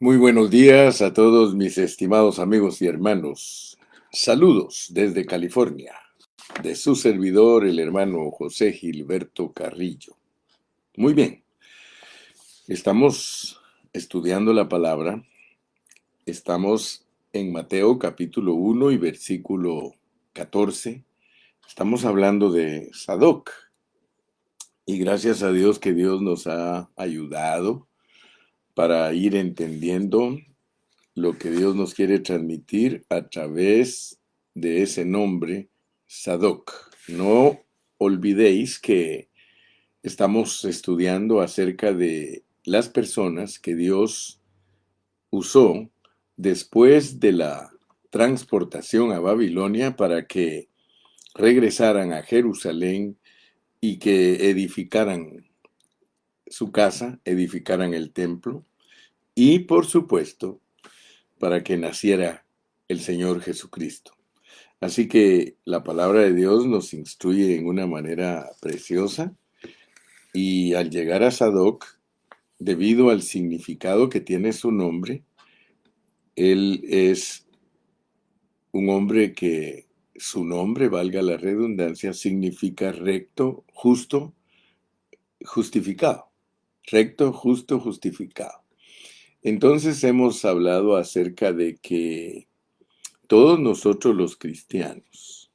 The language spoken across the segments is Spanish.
Muy buenos días a todos mis estimados amigos y hermanos. Saludos desde California, de su servidor, el hermano José Gilberto Carrillo. Muy bien, estamos estudiando la palabra. Estamos en Mateo capítulo 1 y versículo 14. Estamos hablando de Sadoc. Y gracias a Dios que Dios nos ha ayudado para ir entendiendo lo que Dios nos quiere transmitir a través de ese nombre, Sadoc. No olvidéis que estamos estudiando acerca de las personas que Dios usó después de la transportación a Babilonia para que regresaran a Jerusalén y que edificaran su casa, edificaran el templo y, por supuesto, para que naciera el Señor Jesucristo. Así que la palabra de Dios nos instruye en una manera preciosa y al llegar a Sadoc, debido al significado que tiene su nombre, él es un hombre que su nombre, valga la redundancia, significa recto, justo, justificado. Recto, justo, justificado. Entonces hemos hablado acerca de que todos nosotros los cristianos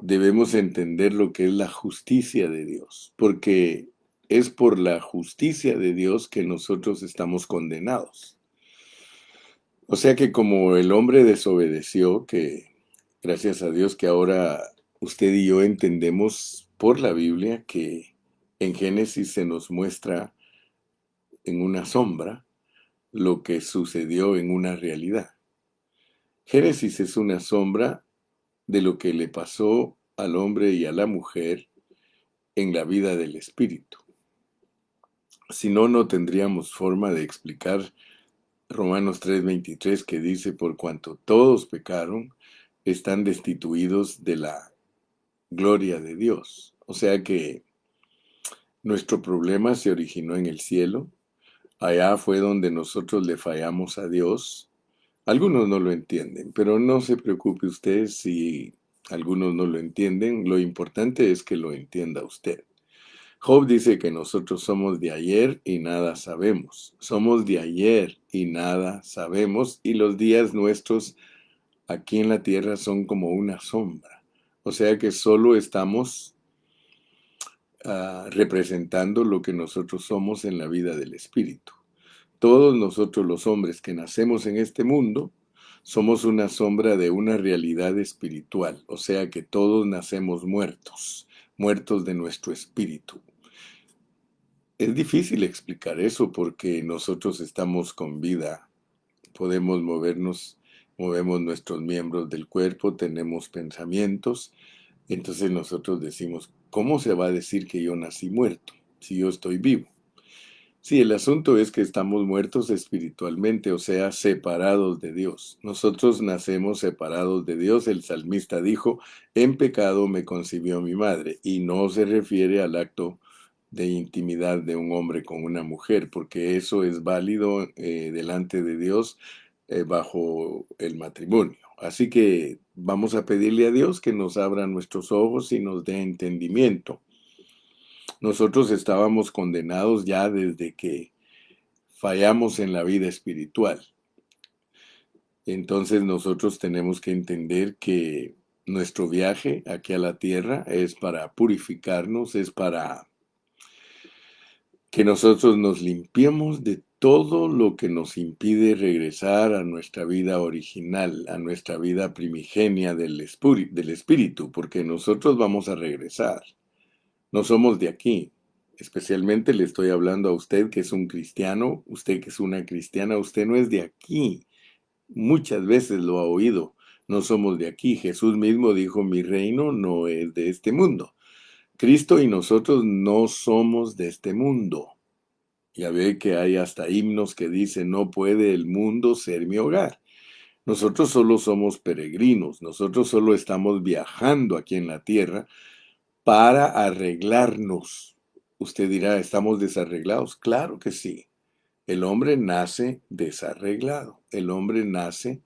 debemos entender lo que es la justicia de Dios, porque es por la justicia de Dios que nosotros estamos condenados. O sea que como el hombre desobedeció, que gracias a Dios que ahora usted y yo entendemos por la Biblia que en Génesis se nos muestra en una sombra lo que sucedió en una realidad. Génesis es una sombra de lo que le pasó al hombre y a la mujer en la vida del espíritu. Si no, no tendríamos forma de explicar Romanos 3:23 que dice, por cuanto todos pecaron, están destituidos de la gloria de Dios. O sea que nuestro problema se originó en el cielo. Allá fue donde nosotros le fallamos a Dios. Algunos no lo entienden, pero no se preocupe usted si algunos no lo entienden. Lo importante es que lo entienda usted. Job dice que nosotros somos de ayer y nada sabemos. Somos de ayer y nada sabemos, y los días nuestros aquí en la tierra son como una sombra. O sea que solo estamos representando lo que nosotros somos en la vida del Espíritu. Todos nosotros los hombres que nacemos en este mundo somos una sombra de una realidad espiritual. O sea que todos nacemos muertos, muertos de nuestro espíritu. Es difícil explicar eso porque nosotros estamos con vida, podemos movernos, movemos nuestros miembros del cuerpo, tenemos pensamientos, entonces nosotros decimos, ¿cómo se va a decir que yo nací muerto si yo estoy vivo? Sí, el asunto es que estamos muertos espiritualmente, o sea, separados de Dios. Nosotros nacemos separados de Dios. El salmista dijo, en pecado me concibió mi madre, y no se refiere al acto de intimidad de un hombre con una mujer, porque eso es válido delante de Dios bajo el matrimonio. Así que vamos a pedirle a Dios que nos abra nuestros ojos y nos dé entendimiento. Nosotros estábamos condenados ya desde que fallamos en la vida espiritual. Entonces nosotros tenemos que entender que nuestro viaje aquí a la tierra es para purificarnos, es para que nosotros nos limpiemos de todo lo que nos impide regresar a nuestra vida original, a nuestra vida primigenia del espíritu, porque nosotros vamos a regresar. No somos de aquí. Especialmente le estoy hablando a usted que es un cristiano, usted que es una cristiana, usted no es de aquí. Muchas veces lo ha oído. No somos de aquí. Jesús mismo dijo, mi reino no es de este mundo. Cristo y nosotros no somos de este mundo. Ya ve que hay hasta himnos que dicen, no puede el mundo ser mi hogar. Nosotros solo somos peregrinos, nosotros solo estamos viajando aquí en la tierra para arreglarnos. Usted dirá, ¿estamos desarreglados? Claro que sí. El hombre nace desarreglado, el hombre nace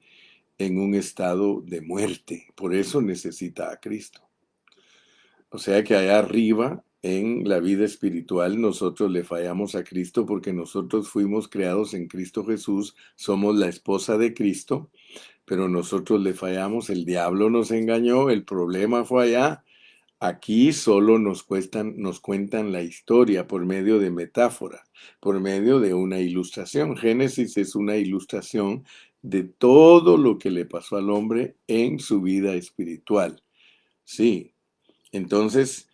en un estado de muerte, por eso necesita a Cristo. O sea que allá arriba, en la vida espiritual, nosotros le fallamos a Cristo porque nosotros fuimos creados en Cristo Jesús, somos la esposa de Cristo, pero nosotros le fallamos, el diablo nos engañó, el problema fue allá. Aquí solo nos cuentan la historia por medio de metáfora, por medio de una ilustración. Génesis es una ilustración de todo lo que le pasó al hombre en su vida espiritual. Sí, entonces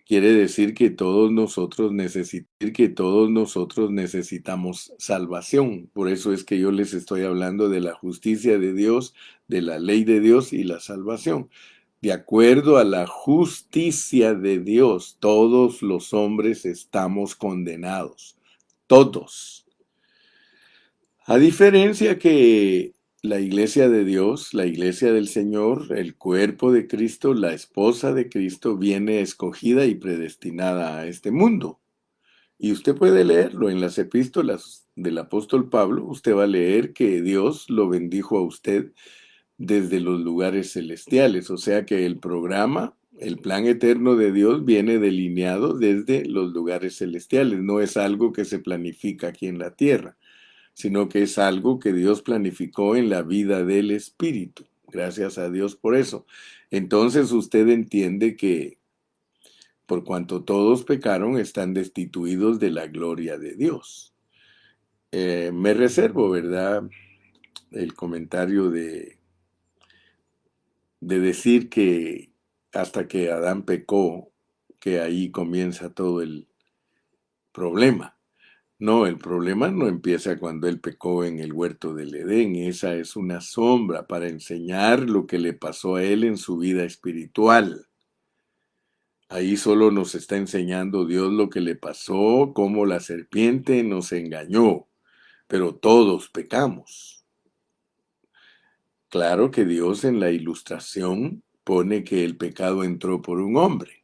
quiere decir que todos nosotros necesitamos salvación. Por eso es que yo les estoy hablando de la justicia de Dios, de la ley de Dios y la salvación. De acuerdo a la justicia de Dios, todos los hombres estamos condenados. Todos. A diferencia que la iglesia de Dios, la iglesia del Señor, el cuerpo de Cristo, la esposa de Cristo, viene escogida y predestinada a este mundo. Y usted puede leerlo en las epístolas del apóstol Pablo. Usted va a leer que Dios lo bendijo a usted desde los lugares celestiales. O sea que el programa, el plan eterno de Dios viene delineado desde los lugares celestiales. No es algo que se planifica aquí en la tierra, sino que es algo que Dios planificó en la vida del Espíritu. Gracias a Dios por eso. Entonces usted entiende que por cuanto todos pecaron, están destituidos de la gloria de Dios. Me reservo, ¿verdad?, el comentario de decir que hasta que Adán pecó, que ahí comienza todo el problema. No, el problema no empieza cuando él pecó en el huerto del Edén. Esa es una sombra para enseñar lo que le pasó a él en su vida espiritual. Ahí solo nos está enseñando Dios lo que le pasó, cómo la serpiente nos engañó, pero todos pecamos. Claro que Dios en la ilustración pone que el pecado entró por un hombre.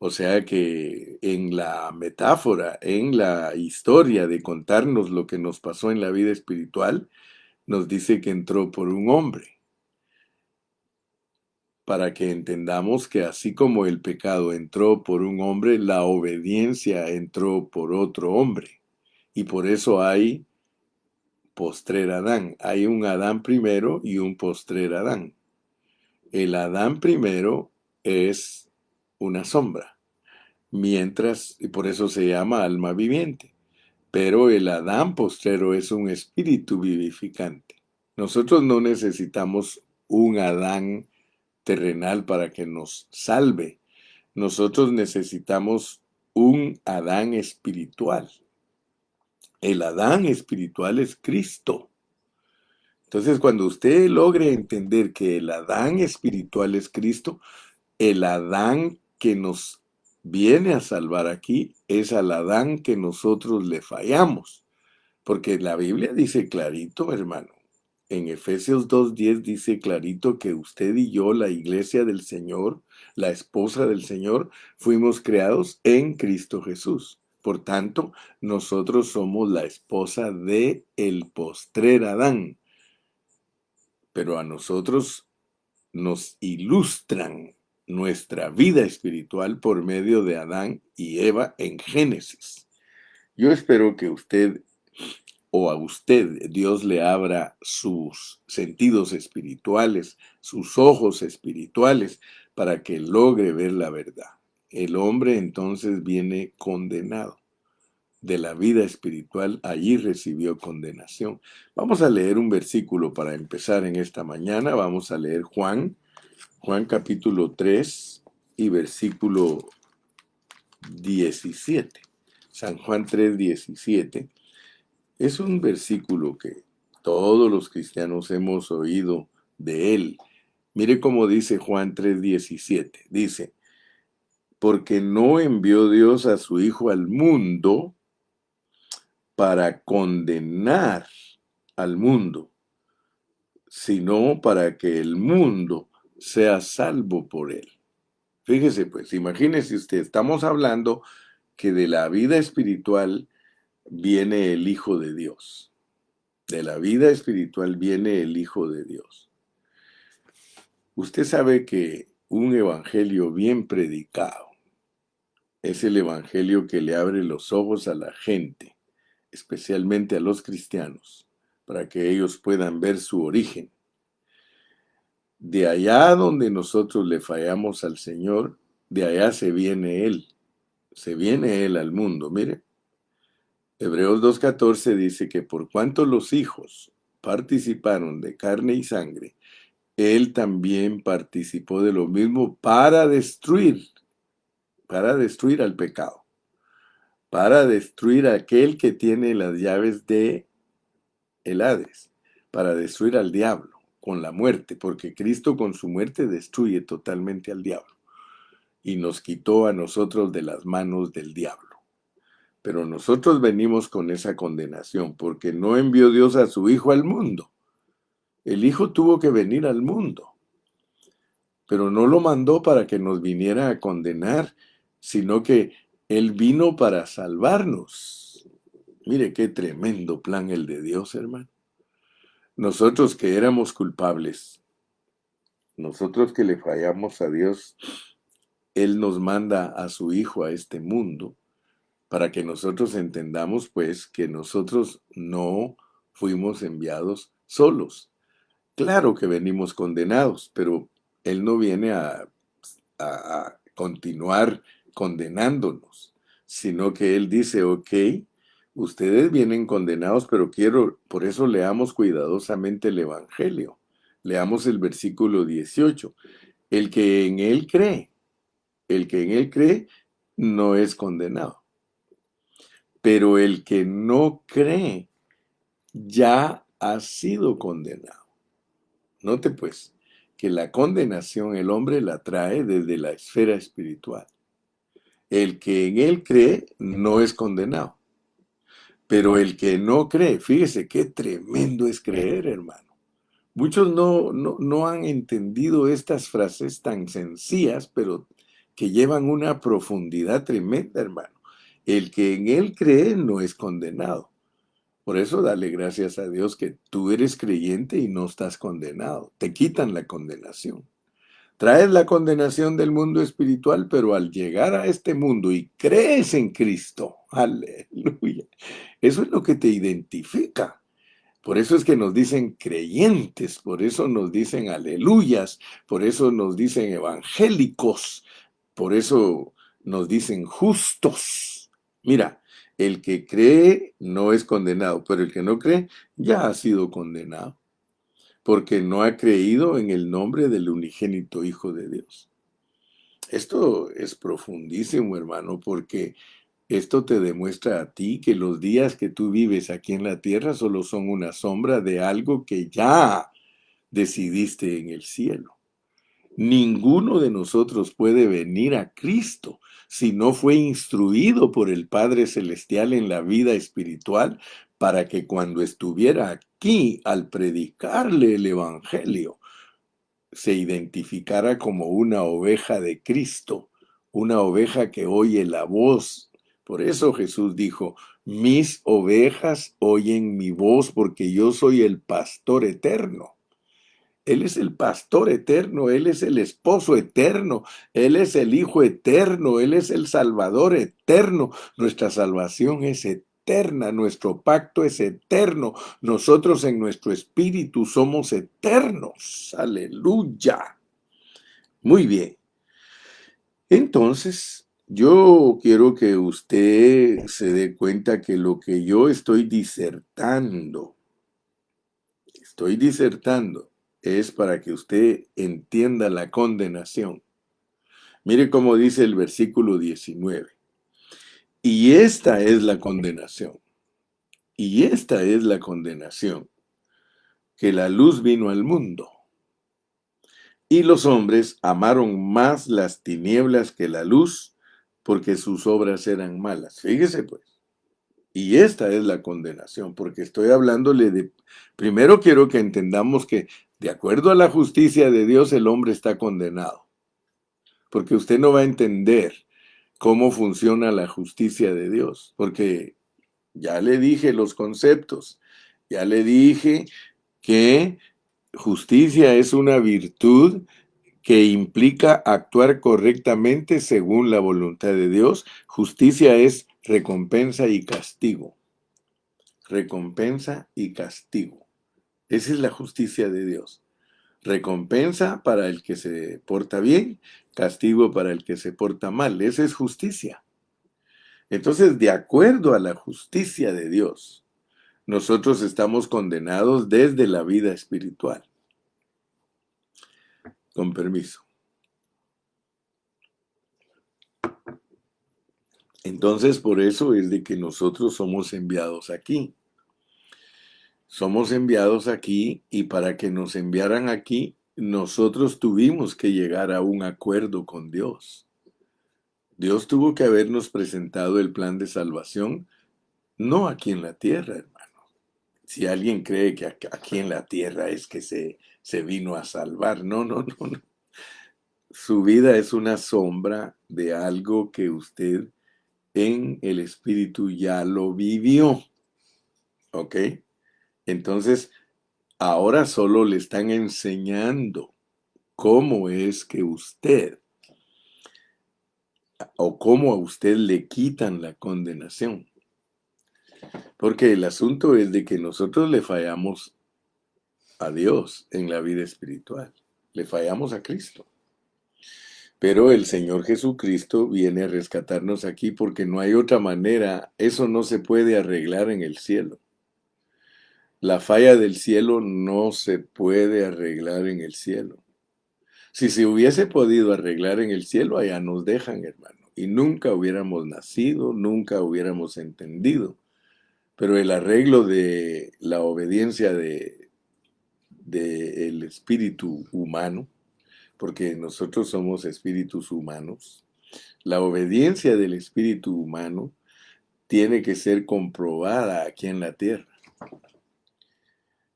O sea que en la metáfora, en la historia de contarnos lo que nos pasó en la vida espiritual, nos dice que entró por un hombre, para que entendamos que así como el pecado entró por un hombre, la obediencia entró por otro hombre. Y por eso hay postrer Adán. Hay un Adán primero y un postrer Adán. El Adán primero es una sombra, mientras, y por eso se llama alma viviente. Pero el Adán postrero es un espíritu vivificante. Nosotros no necesitamos un Adán terrenal para que nos salve. Nosotros necesitamos un Adán espiritual. El Adán espiritual es Cristo. Entonces, cuando usted logre entender que el Adán espiritual es Cristo, el Adán que nos viene a salvar aquí es al Adán que nosotros le fallamos. Porque la Biblia dice clarito, hermano. En Efesios 2:10 dice clarito que usted y yo, la iglesia del Señor, la esposa del Señor, fuimos creados en Cristo Jesús. Por tanto, nosotros somos la esposa de el postrer Adán. Pero a nosotros nos ilustran nuestra vida espiritual por medio de Adán y Eva en Génesis. Yo espero que usted o a usted Dios le abra sus sentidos espirituales, sus ojos espirituales, para que logre ver la verdad. El hombre entonces viene condenado. De la vida espiritual, allí recibió condenación. Vamos a leer un versículo para empezar en esta mañana. Vamos a leer Juan capítulo 3 y versículo 17. San Juan 3:17. Es un versículo que todos los cristianos hemos oído de él. Mire cómo dice Juan 3:17. Dice, porque no envió Dios a su Hijo al mundo para condenar al mundo, sino para que el mundo sea salvo por él. Fíjese pues, imagínese usted, estamos hablando que de la vida espiritual viene el Hijo de Dios. De la vida espiritual viene el Hijo de Dios. Usted sabe que un evangelio bien predicado es el evangelio que le abre los ojos a la gente, especialmente a los cristianos, para que ellos puedan ver su origen. De allá donde nosotros le fallamos al Señor, de allá se viene Él al mundo. Mire, Hebreos 2:14 dice que por cuanto los hijos participaron de carne y sangre, Él también participó de lo mismo para destruir al pecado, para destruir a aquel que tiene las llaves de el Hades, para destruir al diablo con la muerte, porque Cristo con su muerte destruye totalmente al diablo y nos quitó a nosotros de las manos del diablo. Pero nosotros venimos con esa condenación porque no envió Dios a su Hijo al mundo. El Hijo tuvo que venir al mundo, pero no lo mandó para que nos viniera a condenar, sino que Él vino para salvarnos. Mire qué tremendo plan el de Dios, hermano. Nosotros que éramos culpables, nosotros que le fallamos a Dios, Él nos manda a su Hijo a este mundo para que nosotros entendamos pues que nosotros no fuimos enviados solos. Claro que venimos condenados, pero Él no viene a continuar condenándonos, sino que Él dice, ok, ustedes vienen condenados, pero por eso leamos cuidadosamente el Evangelio. Leamos el versículo 18. El que en Él cree, el que en Él cree no es condenado, pero el que no cree ya ha sido condenado. Note pues que la condenación el hombre la trae desde la esfera espiritual. El que en Él cree no es condenado, pero el que no cree, fíjese qué tremendo es creer, hermano. Muchos no han entendido estas frases tan sencillas, pero que llevan una profundidad tremenda, hermano. El que en Él cree no es condenado. Por eso dale gracias a Dios que tú eres creyente y no estás condenado. Te quitan la condenación. Traes la condenación del mundo espiritual, pero al llegar a este mundo y crees en Cristo, aleluya, eso es lo que te identifica. Por eso es que nos dicen creyentes, por eso nos dicen aleluyas, por eso nos dicen evangélicos, por eso nos dicen justos. Mira, el que cree no es condenado, pero el que no cree ya ha sido condenado, porque no ha creído en el nombre del unigénito Hijo de Dios. Esto es profundísimo, hermano, porque esto te demuestra a ti que los días que tú vives aquí en la tierra solo son una sombra de algo que ya decidiste en el cielo. Ninguno de nosotros puede venir a Cristo si no fue instruido por el Padre Celestial en la vida espiritual para que cuando estuviera aquí al predicarle el Evangelio se identificara como una oveja de Cristo, una oveja que oye la voz. Por eso Jesús dijo, mis ovejas oyen mi voz porque yo soy el pastor eterno. Él es el pastor eterno, Él es el esposo eterno, Él es el Hijo eterno, Él es el Salvador eterno. Nuestra salvación es eterna, nuestro pacto es eterno. Nosotros en nuestro espíritu somos eternos. Aleluya. Muy bien. Entonces, yo quiero que usted se dé cuenta que lo que yo estoy disertando, es para que usted entienda la condenación. Mire cómo dice el versículo 19. Y esta es la condenación. Y esta es la condenación, que la luz vino al mundo. Y los hombres amaron más las tinieblas que la luz, porque sus obras eran malas. Fíjese pues. Y esta es la condenación, porque estoy hablándole de... Primero quiero que entendamos que de acuerdo a la justicia de Dios el hombre está condenado. Porque usted no va a entender cómo funciona la justicia de Dios. Porque Ya le dije los conceptos. Ya le dije que justicia es una virtud que implica actuar correctamente según la voluntad de Dios. Justicia es recompensa y castigo. Recompensa y castigo. Esa es la justicia de Dios. Recompensa para el que se porta bien, castigo para el que se porta mal. Esa es justicia. Entonces, de acuerdo a la justicia de Dios, nosotros estamos condenados desde la vida espiritual. Con permiso. Entonces, por eso es de que nosotros somos enviados aquí. Somos enviados aquí y para que nos enviaran aquí, nosotros tuvimos que llegar a un acuerdo con Dios. Dios tuvo que habernos presentado el plan de salvación, no aquí en la tierra, hermano. Si alguien cree que aquí en la tierra es que se vino a salvar, no, no, no, no. Su vida es una sombra de algo que usted en el espíritu ya lo vivió. ¿Ok? Entonces, ahora solo le están enseñando cómo es que usted o cómo a usted le quitan la condenación. Porque el asunto es de que nosotros le fallamos a Dios en la vida espiritual. Le fallamos a Cristo. Pero el Señor Jesucristo viene a rescatarnos aquí porque no hay otra manera. Eso no se puede arreglar en el cielo. La falla del cielo no se puede arreglar en el cielo. Si se hubiese podido arreglar en el cielo, allá nos dejan, hermano. Y nunca hubiéramos nacido, nunca hubiéramos entendido. Pero el arreglo de la obediencia de el espíritu humano, porque nosotros somos espíritus humanos, la obediencia del espíritu humano tiene que ser comprobada aquí en la tierra.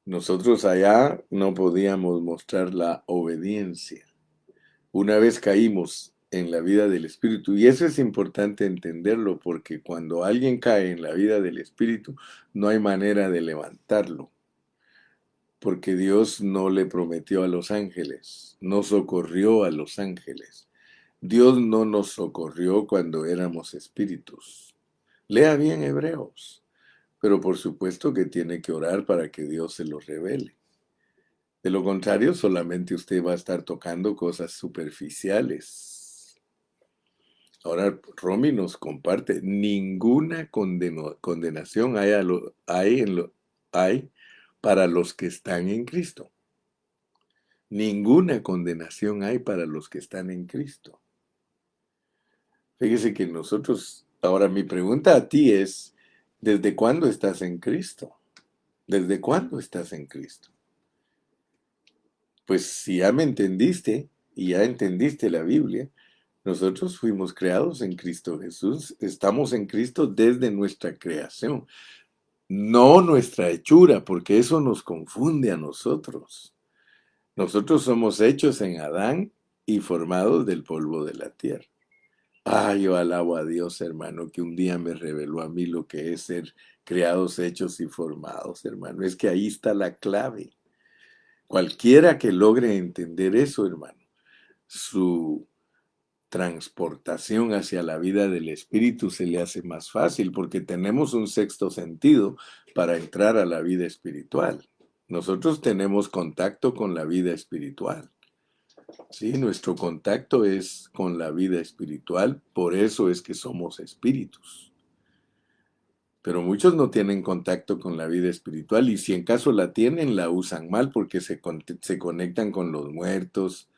Nosotros allá no podíamos mostrar la obediencia. Una vez caímos en la vida del Espíritu, y eso es importante entenderlo, porque cuando alguien cae en la vida del Espíritu, no hay manera de levantarlo, porque Dios no le prometió a los ángeles, no socorrió a los ángeles. Dios no nos socorrió cuando éramos espíritus. Lea bien Hebreos, pero por supuesto que tiene que orar para que Dios se lo revele. De lo contrario, solamente usted va a estar tocando cosas superficiales. Ahora, Romy nos comparte, ninguna condenación hay para los que están en Cristo. Ninguna condenación hay para los que están en Cristo. Fíjese que nosotros, ahora mi pregunta a ti es, ¿desde cuándo estás en Cristo? ¿Desde cuándo estás en Cristo? Pues si ya me entendiste y ya entendiste la Biblia, nosotros fuimos creados en Cristo Jesús, estamos en Cristo desde nuestra creación, no nuestra hechura, porque eso nos confunde a nosotros. Nosotros somos hechos en Adán y formados del polvo de la tierra. Yo alabo a Dios, hermano, que un día me reveló a mí lo que es ser creados, hechos y formados, hermano. Es que ahí está la clave. Cualquiera que logre entender eso, hermano, su transportación hacia la vida del espíritu se le hace más fácil porque tenemos un sexto sentido para entrar a la vida espiritual. Nosotros tenemos contacto con la vida espiritual. Sí, nuestro contacto es con la vida espiritual, por eso es que somos espíritus. Pero muchos no tienen contacto con la vida espiritual y si en caso la tienen, la usan mal porque se conectan con los muertos,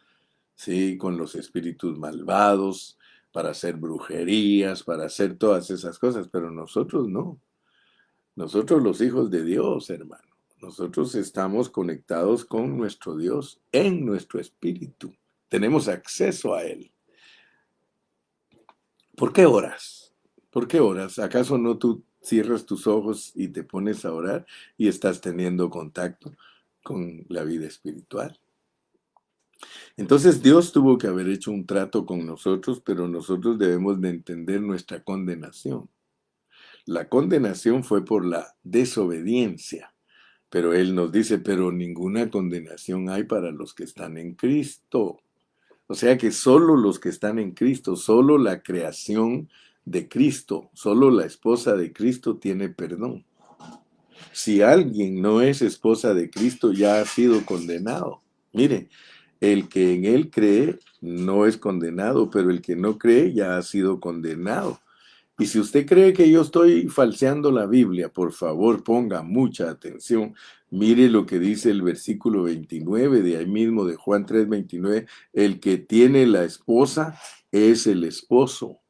¿sí? Con los espíritus malvados, para hacer brujerías, para hacer todas esas cosas, pero nosotros no. Nosotros los hijos de Dios, hermano. Nosotros estamos conectados con nuestro Dios en nuestro espíritu. Tenemos acceso a Él. ¿Por qué oras? ¿Por qué oras? ¿Acaso no tú cierras tus ojos y te pones a orar y estás teniendo contacto con la vida espiritual? Entonces Dios tuvo que haber hecho un trato con nosotros, pero nosotros debemos de entender nuestra condenación. La condenación fue por la desobediencia. Pero Él nos dice, pero ninguna condenación hay para los que están en Cristo. O sea que solo los que están en Cristo, solo la creación de Cristo, solo la esposa de Cristo tiene perdón. Si alguien no es esposa de Cristo, ya ha sido condenado. Mire, el que en Él cree no es condenado, pero el que no cree ya ha sido condenado. Y si usted cree que yo estoy falseando la Biblia, por favor ponga mucha atención. Mire lo que dice el versículo 29 de ahí mismo de Juan 3:29. El que tiene la esposa es el esposo.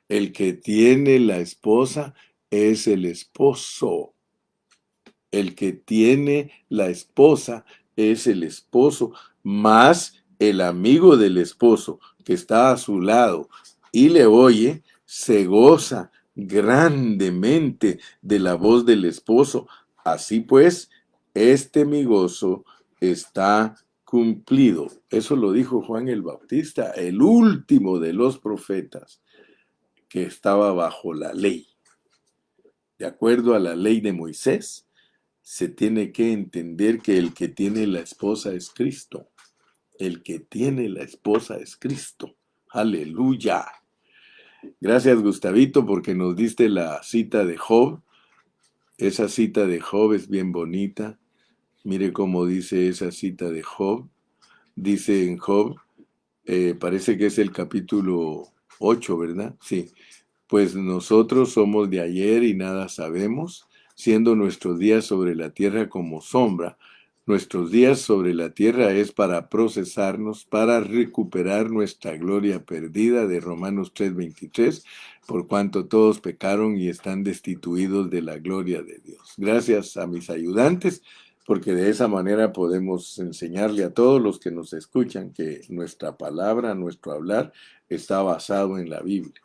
El que tiene la esposa es el esposo. El que tiene la esposa es el esposo, más el amigo del esposo que está a su lado y le oye, se goza grandemente de la voz del esposo. Así pues, este mi gozo está cumplido. Eso lo dijo Juan el Bautista, el último de los profetas que estaba bajo la ley. De acuerdo a la ley de Moisés, se tiene que entender que el que tiene la esposa es Cristo. El que tiene la esposa es Cristo. Aleluya. Gracias, Gustavito, porque nos diste la cita de Job. Esa cita de Job es bien bonita. Mire cómo dice esa cita de Job. Dice en Job, parece que es el capítulo 8, ¿verdad? Sí. Pues nosotros somos de ayer y nada sabemos, siendo nuestros días sobre la tierra como sombra. Nuestros días sobre la tierra es para procesarnos, para recuperar nuestra gloria perdida de Romanos 3:23, por cuanto todos pecaron y están destituidos de la gloria de Dios. Gracias a mis ayudantes, porque de esa manera podemos enseñarle a todos los que nos escuchan que nuestra palabra, nuestro hablar, está basado en la Biblia.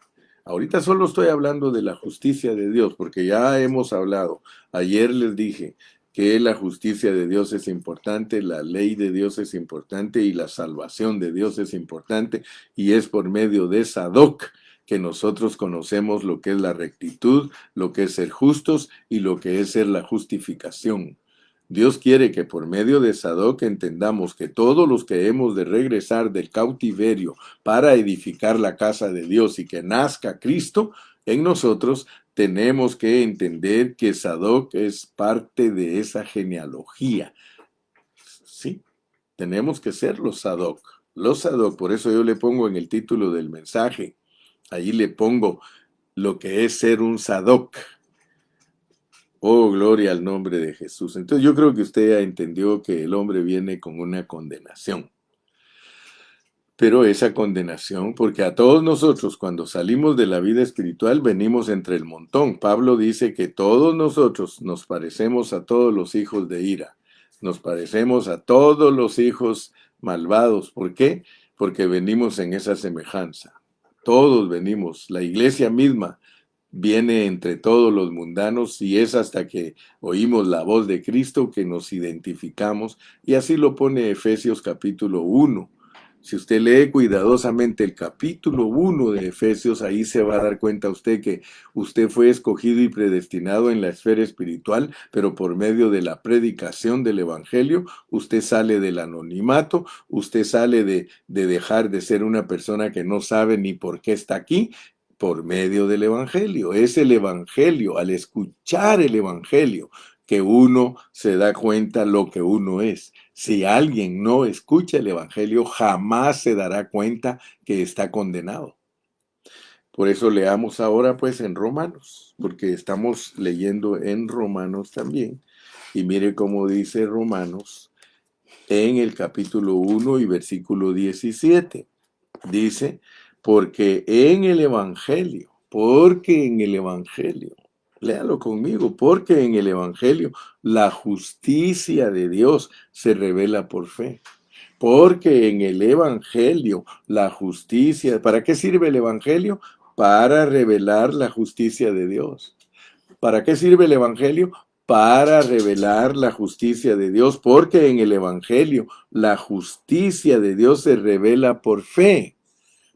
Ahorita solo estoy hablando de la justicia de Dios, porque ya hemos hablado. Ayer les dije que la justicia de Dios es importante, la ley de Dios es importante y la salvación de Dios es importante, y es por medio de Sadoc que nosotros conocemos lo que es la rectitud, lo que es ser justos y lo que es ser la justificación. Dios quiere que por medio de Sadoc entendamos que todos los que hemos de regresar del cautiverio para edificar la casa de Dios y que nazca Cristo en nosotros, tenemos que entender que Sadoc es parte de esa genealogía. Sí, tenemos que ser los Sadoc. Los Sadoc, por eso yo le pongo en el título del mensaje, allí le pongo lo que es ser un Sadoc. Oh, gloria al nombre de Jesús. Entonces yo creo que usted ya entendió que el hombre viene con una condenación. Pero esa condenación, porque a todos nosotros cuando salimos de la vida espiritual venimos entre el montón. Pablo dice que todos nosotros nos parecemos a todos los hijos de ira. Nos parecemos a todos los hijos malvados. ¿Por qué? Porque venimos en esa semejanza. Todos venimos. La iglesia misma viene entre todos los mundanos y es hasta que oímos la voz de Cristo que nos identificamos, y así lo pone Efesios capítulo 1. Si usted lee cuidadosamente el capítulo 1 de Efesios, ahí se va a dar cuenta usted que usted fue escogido y predestinado en la esfera espiritual, pero por medio de la predicación del Evangelio, usted sale del anonimato, usted sale de dejar de ser una persona que no sabe ni por qué está aquí, por medio del Evangelio. Es el Evangelio, al escuchar el Evangelio, que uno se da cuenta lo que uno es. Si alguien no escucha el Evangelio, jamás se dará cuenta que está condenado. Por eso leamos ahora pues en Romanos, porque estamos leyendo en Romanos también. Y mire cómo dice Romanos en el capítulo 1 y versículo 17. Dice, porque en el Evangelio, léalo conmigo, porque en el Evangelio la justicia de Dios se revela por fe. Porque en el Evangelio la justicia, ¿para qué sirve el Evangelio? Para revelar la justicia de Dios. ¿Para qué sirve el Evangelio? Para revelar la justicia de Dios, porque en el Evangelio la justicia de Dios se revela por fe.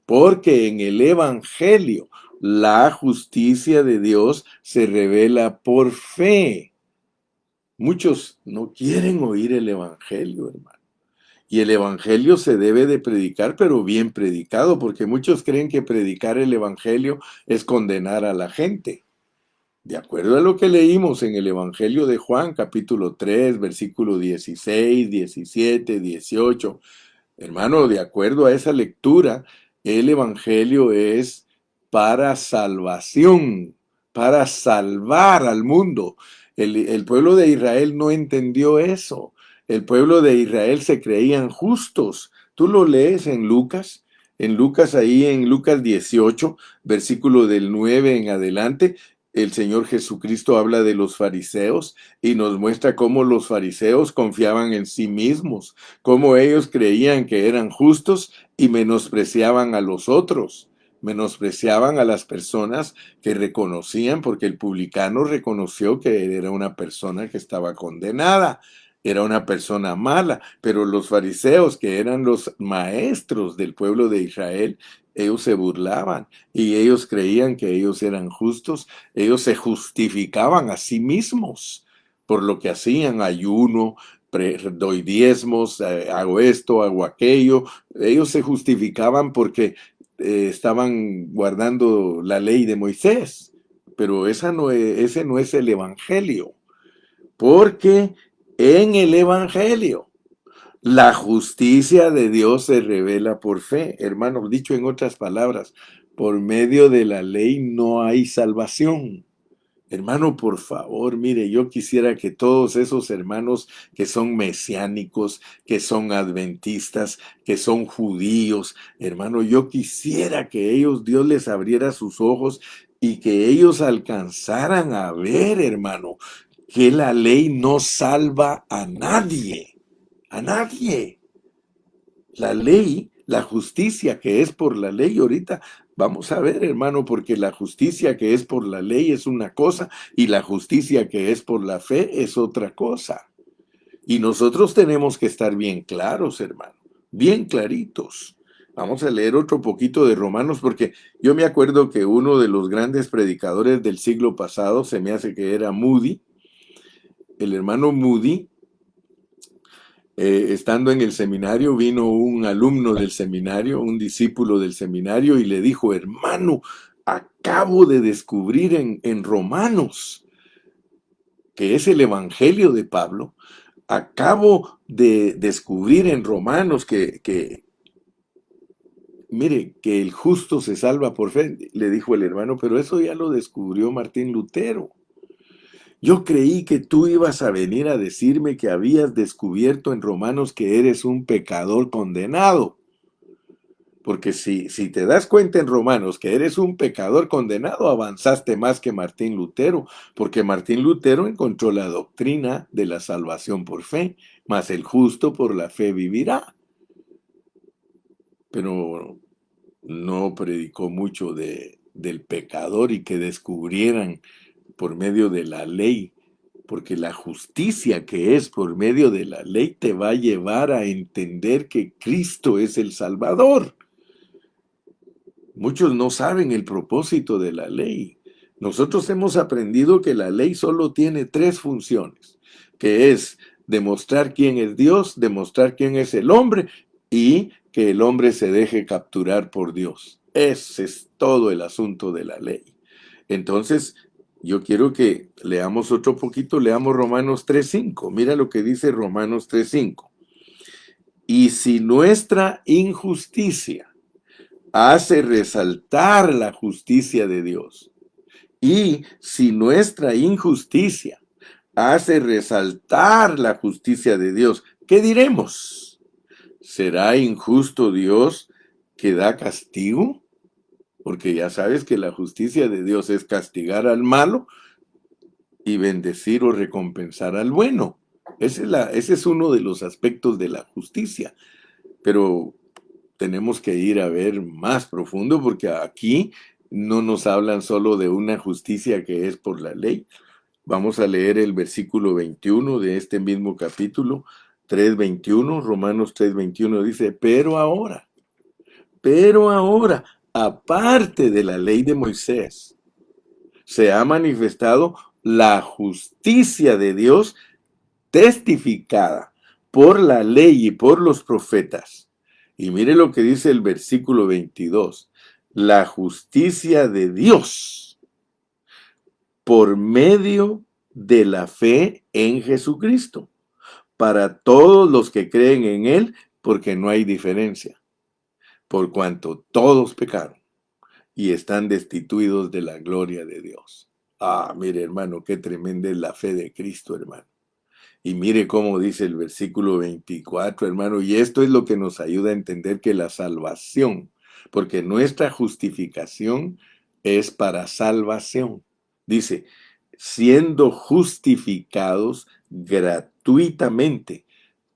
Porque en el Evangelio La justicia de Dios se revela por fe. Muchos no quieren oír el Evangelio, hermano. Y el Evangelio se debe de predicar, pero bien predicado, porque muchos creen que predicar el Evangelio es condenar a la gente. De acuerdo a lo que leímos en el Evangelio de Juan, capítulo 3, versículo 16, 17, 18. Hermano, de acuerdo a esa lectura, el Evangelio es para salvación, para salvar al mundo. El pueblo de Israel no entendió eso. El pueblo de Israel se creían justos. Tú lo lees en Lucas ahí en Lucas 18, versículo del 9 en adelante. El Señor Jesucristo habla de los fariseos y nos muestra cómo los fariseos confiaban en sí mismos, cómo ellos creían que eran justos y menospreciaban a los otros, menospreciaban a las personas que reconocían, porque el publicano reconoció que era una persona que estaba condenada, era una persona mala, pero los fariseos, que eran los maestros del pueblo de Israel, ellos se burlaban y ellos creían que ellos eran justos, ellos se justificaban a sí mismos por lo que hacían, ayuno, doy diezmos, hago esto, hago aquello. Ellos se justificaban porque estaban guardando la ley de Moisés, pero ese no es el Evangelio, porque en el Evangelio la justicia de Dios se revela por fe. Hermanos, dicho en otras palabras, por medio de la ley no hay salvación. Hermano, por favor, mire, yo quisiera que todos esos hermanos que son mesiánicos, que son adventistas, que son judíos, hermano, yo quisiera que ellos, Dios les abriera sus ojos y que ellos alcanzaran a ver, hermano, que la ley no salva a nadie, a nadie. La ley, la justicia que es por la ley, ahorita vamos a ver, hermano, porque la justicia que es por la ley es una cosa y la justicia que es por la fe es otra cosa. Y nosotros tenemos que estar bien claros, hermano, bien claritos. Vamos a leer otro poquito de Romanos, porque yo me acuerdo que uno de los grandes predicadores del siglo pasado, se me hace que era Moody, el hermano Moody. Estando en el seminario, vino un alumno del seminario, un discípulo del seminario, y le dijo: hermano, acabo de descubrir en Romanos, que es el Evangelio de Pablo, acabo de descubrir en Romanos mire, que el justo se salva por fe. Le dijo el hermano: pero eso ya lo descubrió Martín Lutero. Yo creí que tú ibas a venir a decirme que habías descubierto en Romanos que eres un pecador condenado. Porque si te das cuenta en Romanos que eres un pecador condenado, avanzaste más que Martín Lutero, porque Martín Lutero encontró la doctrina de la salvación por fe, mas el justo por la fe vivirá. Pero no predicó mucho del pecador y que descubrieran por medio de la ley, porque la justicia que es por medio de la ley te va a llevar a entender que Cristo es el Salvador. Muchos no saben el propósito de la ley. Nosotros hemos aprendido que la ley solo tiene tres funciones, que es demostrar quién es Dios, demostrar quién es el hombre y que el hombre se deje capturar por Dios. Ese es todo el asunto de la ley. Entonces, yo quiero que leamos otro poquito, leamos Romanos 3:5. Mira lo que dice Romanos 3:5. Y si nuestra injusticia hace resaltar la justicia de Dios, y si nuestra injusticia hace resaltar la justicia de Dios, ¿qué diremos? ¿Será injusto Dios que da castigo? Porque ya sabes que la justicia de Dios es castigar al malo y bendecir o recompensar al bueno. Ese es uno de los aspectos de la justicia. Pero tenemos que ir a ver más profundo, porque aquí no nos hablan solo de una justicia que es por la ley. Vamos a leer el versículo 21 de este mismo capítulo, 3:21, Romanos 3:21 dice: pero ahora, aparte de la ley de Moisés, se ha manifestado la justicia de Dios testificada por la ley y por los profetas. Y mire lo que dice el versículo 22. La justicia de Dios por medio de la fe en Jesucristo, para todos los que creen en Él, porque no hay diferencia, por cuanto todos pecaron y están destituidos de la gloria de Dios. Ah, mire hermano, qué tremenda es la fe de Cristo, hermano. Y mire cómo dice el versículo 24, hermano, y esto es lo que nos ayuda a entender que la salvación, porque nuestra justificación es para salvación. Dice, siendo justificados gratuitamente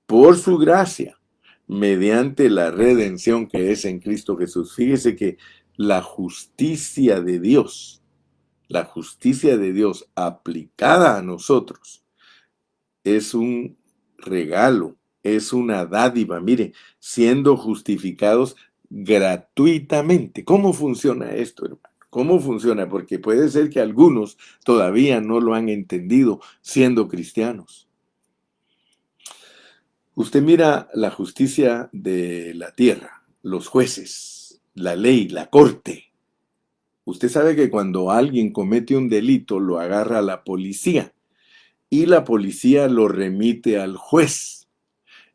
por su gracia, mediante la redención que es en Cristo Jesús. Fíjese que la justicia de Dios aplicada a nosotros, es un regalo, es una dádiva. Mire, siendo justificados gratuitamente. ¿Cómo funciona esto, hermano? ¿Cómo funciona? Porque puede ser que algunos todavía no lo han entendido siendo cristianos. Usted mira la justicia de la tierra, los jueces, la ley, la corte. Usted sabe que cuando alguien comete un delito lo agarra la policía y la policía lo remite al juez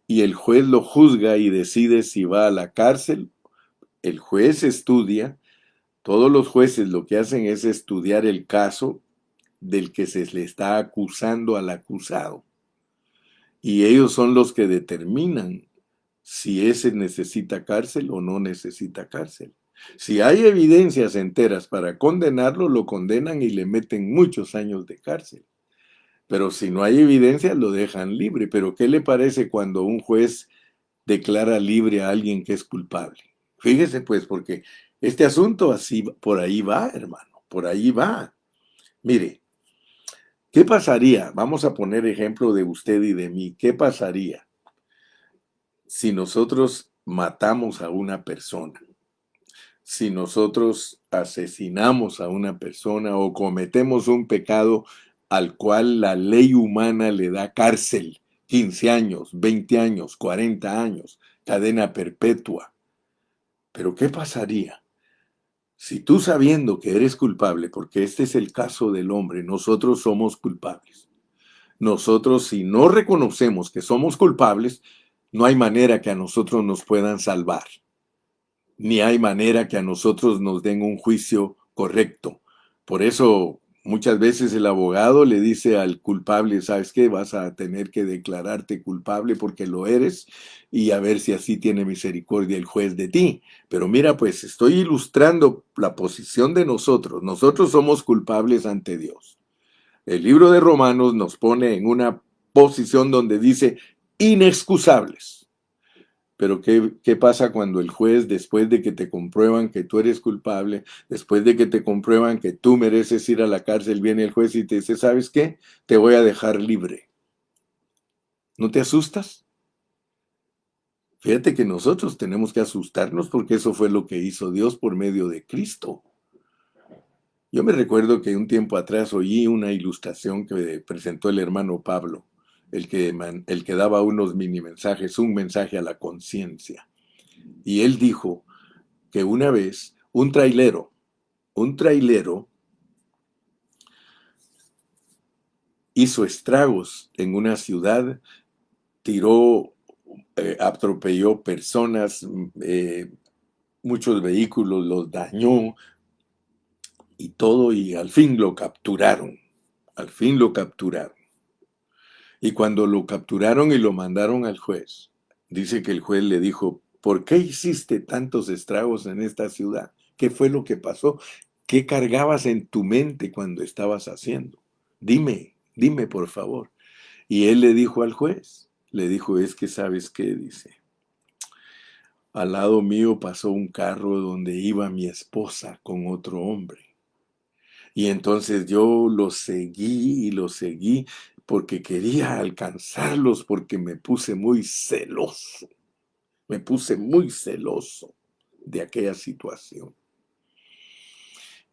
y el juez lo juzga y decide si va a la cárcel. El juez estudia, todos los jueces lo que hacen es estudiar el caso del que se le está acusando al acusado. Y ellos son los que determinan si ese necesita cárcel o no necesita cárcel. Si hay evidencias enteras para condenarlo, lo condenan y le meten muchos años de cárcel. Pero si no hay evidencia, lo dejan libre. Pero ¿qué le parece cuando un juez declara libre a alguien que es culpable? Fíjese pues, porque este asunto así, por ahí va, hermano, por ahí va. Mire, ¿qué pasaría? Vamos a poner ejemplo de usted y de mí. ¿Qué pasaría si nosotros matamos a una persona? Si nosotros asesinamos a una persona o cometemos un pecado al cual la ley humana le da cárcel, 15 años, 20 años, 40 años, cadena perpetua. Pero ¿qué pasaría si tú, sabiendo que eres culpable, porque este es el caso del hombre, nosotros somos culpables? Nosotros, si no reconocemos que somos culpables, no hay manera que a nosotros nos puedan salvar, ni hay manera que a nosotros nos den un juicio correcto. Por eso muchas veces el abogado le dice al culpable, ¿sabes qué? Vas a tener que declararte culpable porque lo eres y a ver si así tiene misericordia el juez de ti. Pero mira, pues estoy ilustrando la posición de nosotros. Nosotros somos culpables ante Dios. El libro de Romanos nos pone en una posición donde dice inexcusables. Pero ¿qué pasa cuando el juez, después de que te comprueban que tú eres culpable, después de que te comprueban que tú mereces ir a la cárcel, viene el juez y te dice, ¿sabes qué? Te voy a dejar libre. ¿No te asustas? Fíjate que nosotros tenemos que asustarnos porque eso fue lo que hizo Dios por medio de Cristo. Yo me recuerdo que un tiempo atrás oí una ilustración que presentó el hermano Pablo, el que daba unos mini mensajes, un mensaje a la conciencia. Y él dijo que una vez un trailero hizo estragos en una ciudad, tiró, atropelló personas, muchos vehículos los dañó y todo, y al fin lo capturaron. Al fin lo capturaron. Y cuando lo capturaron y lo mandaron al juez, dice que el juez le dijo, ¿por qué hiciste tantos estragos en esta ciudad? ¿Qué fue lo que pasó? ¿Qué cargabas en tu mente cuando estabas haciendo? Dime por favor. Y él le dijo al juez, le dijo, es que sabes qué, dice, al lado mío pasó un carro donde iba mi esposa con otro hombre. Y entonces yo los seguí y los seguí porque quería alcanzarlos, porque me puse muy celoso de aquella situación.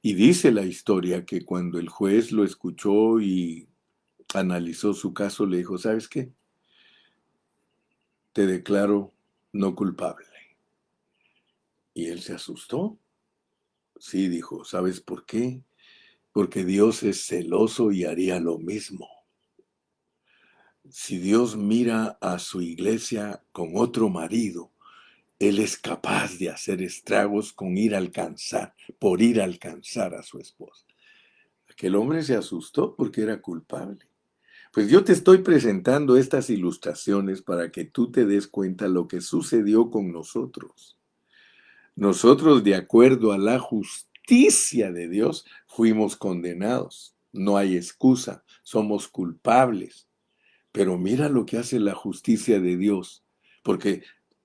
Y dice la historia que cuando el juez lo escuchó y analizó su caso, le dijo, ¿sabes qué? Te declaro no culpable. Y él se asustó. Sí, dijo, ¿sabes por qué? Porque Dios es celoso y haría lo mismo. Si Dios mira a su iglesia con otro marido, Él es capaz de hacer estragos por ir a alcanzar a su esposa. Aquel hombre se asustó porque era culpable. Pues yo te estoy presentando estas ilustraciones para que tú te des cuenta lo que sucedió con nosotros. Nosotros, de acuerdo a la justicia de Dios, fuimos condenados. No hay excusa, somos culpables. Pero mira lo que hace la justicia de Dios, porque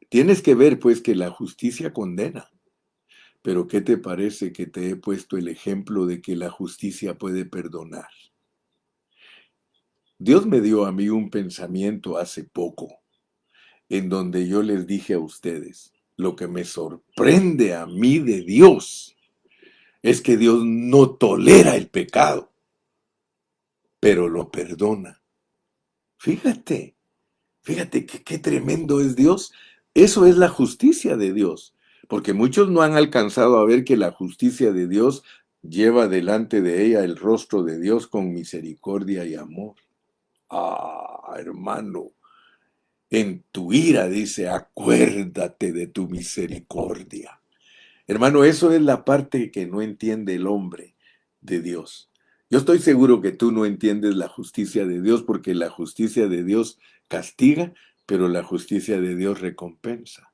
tienes que ver pues que la justicia condena. Pero ¿qué te parece que te he puesto el ejemplo de que la justicia puede perdonar? Dios me dio a mí un pensamiento hace poco, en donde yo les dije a ustedes, lo que me sorprende a mí de Dios es que Dios no tolera el pecado, pero lo perdona. Fíjate, fíjate qué tremendo es Dios. Eso es la justicia de Dios, porque muchos no han alcanzado a ver que la justicia de Dios lleva delante de ella el rostro de Dios con misericordia y amor. Ah, hermano, en tu ira dice, acuérdate de tu misericordia. Hermano, eso es la parte que no entiende el hombre de Dios. Yo estoy seguro que tú no entiendes la justicia de Dios porque la justicia de Dios castiga, pero la justicia de Dios recompensa.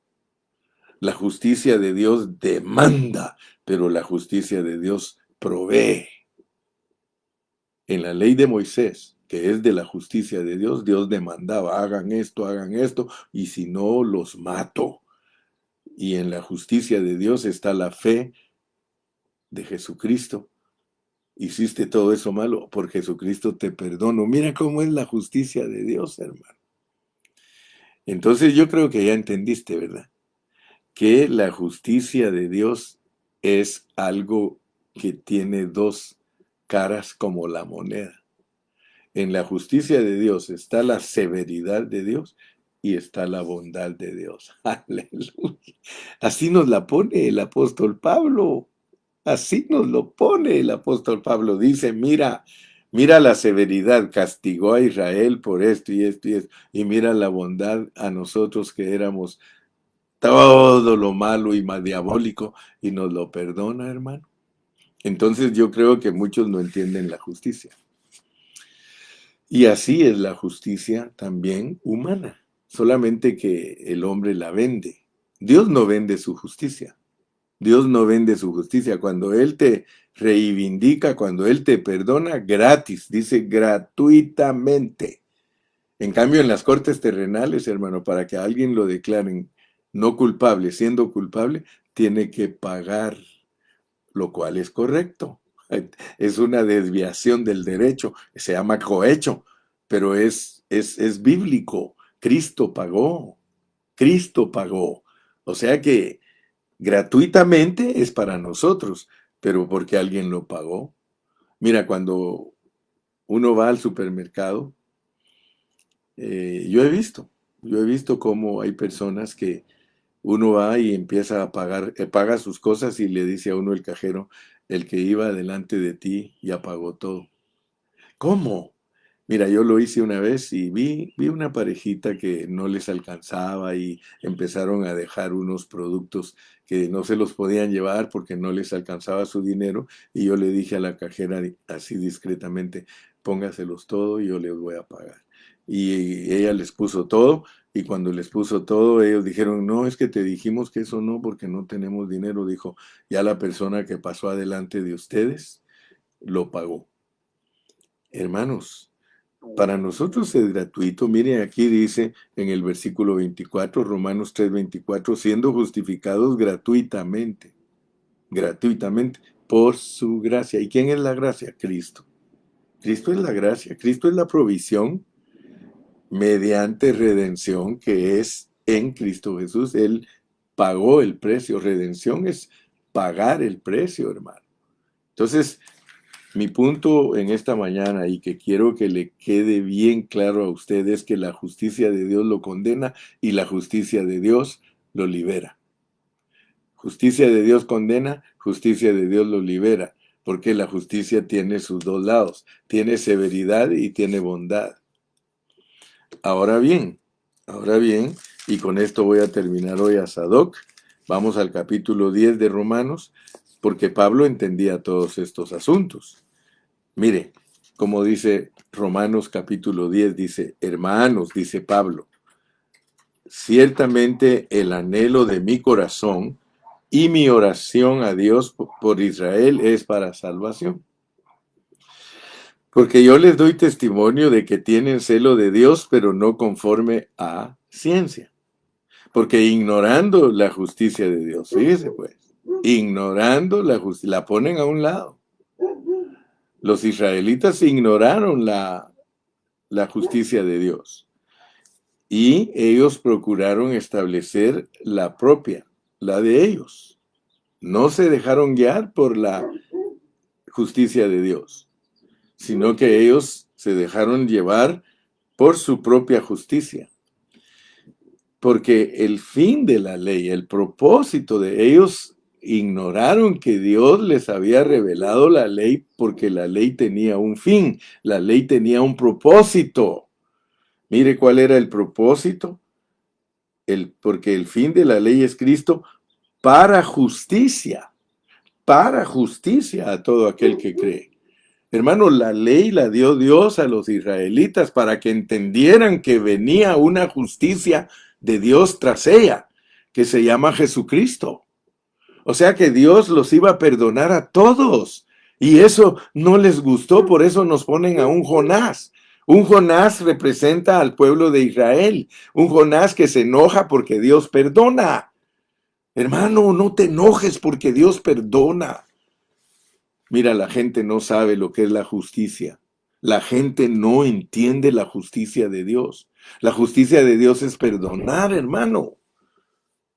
La justicia de Dios demanda, pero la justicia de Dios provee. En la ley de Moisés, que es de la justicia de Dios, Dios demandaba, hagan esto, y si no, los mato. Y en la justicia de Dios está la fe de Jesucristo. Hiciste todo eso malo, por Jesucristo te perdono. Mira cómo es la justicia de Dios, hermano. Entonces yo creo que ya entendiste, ¿verdad? Que la justicia de Dios es algo que tiene dos caras como la moneda. En la justicia de Dios está la severidad de Dios y está la bondad de Dios. Aleluya. Así nos la pone el apóstol Pablo. Así nos lo pone el apóstol Pablo. Dice, mira la severidad, castigó a Israel por esto y esto y esto. Y mira la bondad a nosotros que éramos todo lo malo y más diabólico y nos lo perdona, hermano. Entonces yo creo que muchos no entienden la justicia. Y así es la justicia también humana, solamente que el hombre la vende. Dios no vende su justicia. Dios no vende su justicia. Cuando Él te reivindica, cuando Él te perdona, gratis, dice gratuitamente. En cambio, en las cortes terrenales, hermano, para que a alguien lo declaren no culpable, siendo culpable, tiene que pagar, lo cual es correcto. Es una desviación del derecho, se llama cohecho, pero es bíblico. Cristo pagó. O sea que gratuitamente es para nosotros, pero porque alguien lo pagó. Mira, cuando uno va al supermercado, yo he visto cómo hay personas que uno va y empieza a pagar, paga sus cosas y le dice a uno el cajero, el que iba delante de ti ya pagó todo. ¿Cómo? Mira, yo lo hice una vez y vi una parejita que no les alcanzaba y empezaron a dejar unos productos que no se los podían llevar porque no les alcanzaba su dinero y yo le dije a la cajera así discretamente, póngaselos todo y yo les voy a pagar. Y ella les puso todo y cuando les puso todo ellos dijeron, no, es que te dijimos que eso no porque no tenemos dinero. Dijo, ya la persona que pasó adelante de ustedes lo pagó. Hermanos, para nosotros es gratuito. Miren, aquí dice en el versículo 24, Romanos 3:24, siendo justificados gratuitamente, por su gracia. ¿Y quién es la gracia? Cristo. Cristo es la gracia, Cristo es la provisión mediante redención que es en Cristo Jesús. Él pagó el precio. Redención es pagar el precio, hermano. Entonces, mi punto en esta mañana y que quiero que le quede bien claro a usted es que la justicia de Dios lo condena y la justicia de Dios lo libera. Justicia de Dios condena, justicia de Dios lo libera, porque la justicia tiene sus dos lados, tiene severidad y tiene bondad. Ahora bien, y con esto voy a terminar hoy a Sadoc, vamos al capítulo 10 de Romanos, porque Pablo entendía todos estos asuntos. Mire, como dice Romanos capítulo 10, dice, hermanos, dice Pablo, ciertamente el anhelo de mi corazón y mi oración a Dios por Israel es para salvación. Porque yo les doy testimonio de que tienen celo de Dios, pero no conforme a ciencia. Porque ignorando la justicia de Dios, fíjese pues, ignorando la justicia, la ponen a un lado. Los israelitas ignoraron la justicia de Dios y ellos procuraron establecer la propia, la de ellos. No se dejaron guiar por la justicia de Dios, sino que ellos se dejaron llevar por su propia justicia. Porque el fin de la ley, el propósito de ellos, ignoraron que Dios les había revelado la ley porque la ley tenía un fin, la ley tenía un propósito. Mire cuál era el propósito. Porque el fin de la ley es Cristo para justicia a todo aquel que cree. Hermano, la ley la dio Dios a los israelitas para que entendieran que venía una justicia de Dios tras ella, que se llama Jesucristo. O sea que Dios los iba a perdonar a todos. Y eso no les gustó, por eso nos ponen a un Jonás. Un Jonás representa al pueblo de Israel. Un Jonás que se enoja porque Dios perdona. Hermano, no te enojes porque Dios perdona. Mira, la gente no sabe lo que es la justicia. La gente no entiende la justicia de Dios. La justicia de Dios es perdonar, hermano.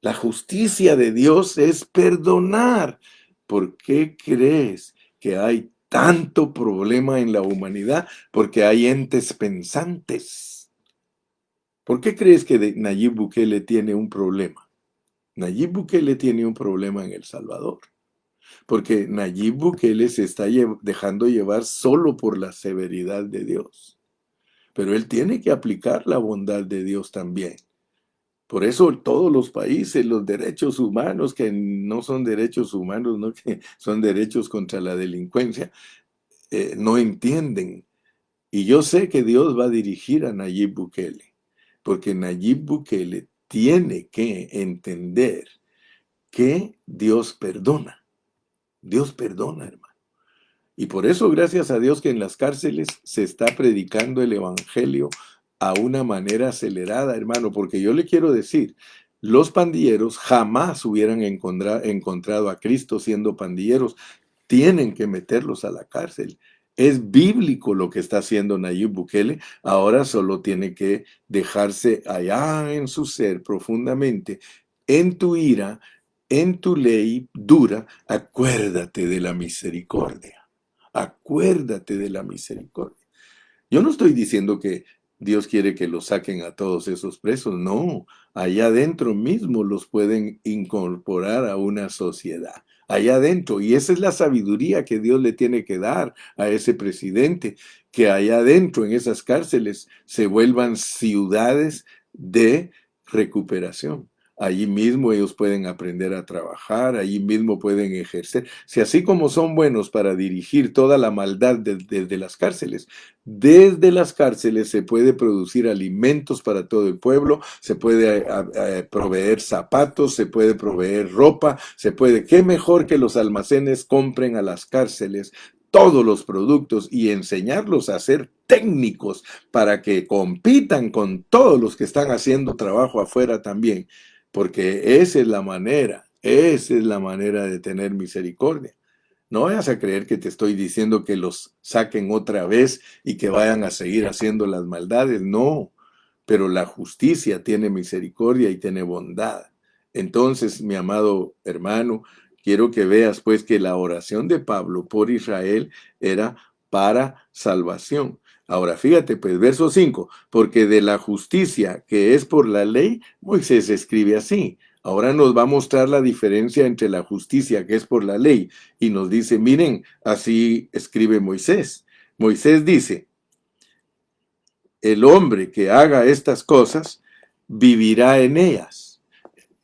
La justicia de Dios es perdonar. ¿Por qué crees que hay tanto problema en la humanidad? Porque hay entes pensantes. ¿Por qué crees que Nayib Bukele tiene un problema? Nayib Bukele tiene un problema en El Salvador. Porque Nayib Bukele se está dejando llevar solo por la severidad de Dios. Pero él tiene que aplicar la bondad de Dios también. Por eso todos los países, los derechos humanos, que no son derechos humanos, ¿no? Que son derechos contra la delincuencia, no entienden. Y yo sé que Dios va a dirigir a Nayib Bukele, porque Nayib Bukele tiene que entender que Dios perdona. Dios perdona, hermano. Y por eso, gracias a Dios, que en las cárceles se está predicando el evangelio a una manera acelerada, hermano, porque yo le quiero decir, los pandilleros jamás hubieran encontrado a Cristo siendo pandilleros. Tienen que meterlos a la cárcel. Es bíblico lo que está haciendo Nayib Bukele. Ahora solo tiene que dejarse allá en su ser profundamente, en tu ira, en tu ley dura, acuérdate de la misericordia. Acuérdate de la misericordia. Yo no estoy diciendo que Dios quiere que los saquen a todos esos presos, no. Allá adentro mismo los pueden incorporar a una sociedad. Allá adentro. Y esa es la sabiduría que Dios le tiene que dar a ese presidente, que allá adentro, en esas cárceles, se vuelvan ciudades de recuperación. Allí mismo ellos pueden aprender a trabajar, allí mismo pueden ejercer. Si así como son buenos para dirigir toda la maldad desde las cárceles, desde las cárceles se puede producir alimentos para todo el pueblo, se puede proveer zapatos, se puede proveer ropa, ¿qué mejor que los almacenes compren a las cárceles todos los productos y enseñarlos a ser técnicos para que compitan con todos los que están haciendo trabajo afuera también? Porque esa es la manera de tener misericordia. No vayas a creer que te estoy diciendo que los saquen otra vez y que vayan a seguir haciendo las maldades, no. Pero la justicia tiene misericordia y tiene bondad. Entonces, mi amado hermano, Quiero que veas pues que la oración de Pablo por Israel era para salvación. Ahora fíjate pues, verso 5, porque de la justicia que es por la ley, Moisés escribe así. Ahora nos va a mostrar la diferencia entre la justicia que es por la ley y nos dice, miren, así escribe Moisés. Moisés dice, el hombre que haga estas cosas vivirá en ellas.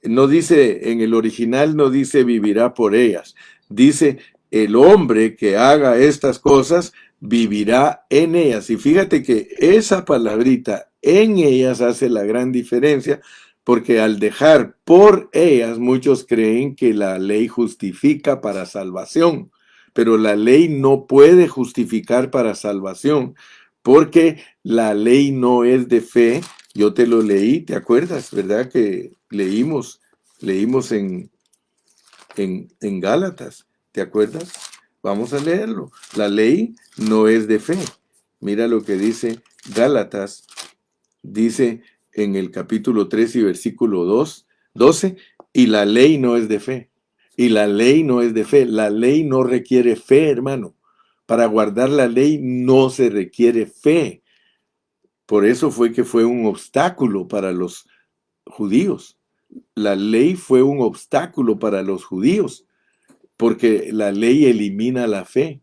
No dice, en el original no dice vivirá por ellas. Dice, el hombre que haga estas cosas vivirá en ellas. Y fíjate que esa palabrita en ellas hace la gran diferencia, porque al dejar por ellas, muchos creen que la ley justifica para salvación, pero la ley no puede justificar para salvación, porque la ley no es de fe. Yo te lo leí, ¿te acuerdas? ¿Verdad que leímos en Gálatas? ¿Te acuerdas? Vamos a leerlo. La ley no es de fe. Mira lo que dice Gálatas. Dice en el capítulo 3 y versículo 12, y la ley no es de fe. Y la ley no es de fe. La ley no requiere fe, hermano. Para guardar la ley no se requiere fe. Por eso fue que fue un obstáculo para los judíos. La ley fue un obstáculo para los judíos, porque la ley elimina la fe.